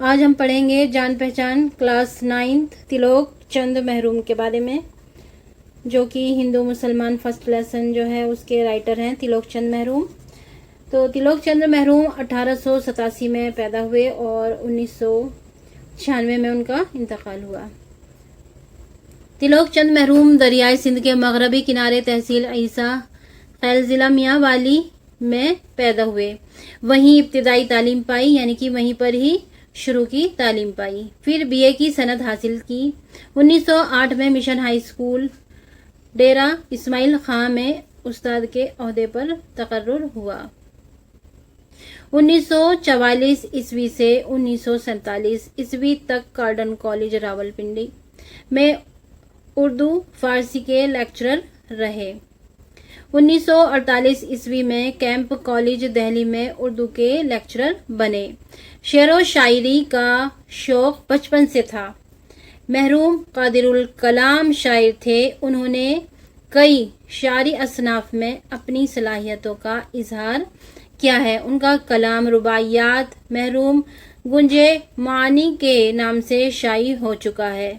آج ہم پڑھیں گے جان پہچان کلاس 9 تلوک چند محروم کے بارے میں، جو کہ ہندو مسلمان فرسٹ لیسن جو ہے اس کے رائٹر ہیں تلوک چند محروم۔ تو تلوک چند محروم 1887 میں پیدا ہوئے اور 1996 میں ان کا انتقال ہوا۔ تلوک چند محروم دریائے سندھ کے مغربی کنارے تحصیل عیسیٰ خیل ضلع میاں والی میں پیدا ہوئے۔ وہیں ابتدائی تعلیم پائی، یعنی کہ وہیں پر ہی شروع کی تعلیم پائی۔ پھر بی اے کی سند حاصل کی۔ 1908 میں mission high school Dera Ismail Khan میں استاد کے عہدے پر تقرر ہوا۔ 1944 عیسوی سے 1947 عیسوی تک کارڈن کالج راولپنڈی میں اردو فارسی کے لیکچرر رہے۔ 1948 عیسوی میں کیمپ کالج دہلی میں اردو کے لیکچرر بنے۔ شعر و شاعری کا شوق بچپن سے تھا۔ محروم قادر الکلام شاعر تھے۔ انہوں نے کئی شعری اصناف میں اپنی صلاحیتوں کا اظہار کیا ہے۔ ان کا کلام رباعیات محروم گنجے معانی کے نام سے شائع ہو چکا ہے۔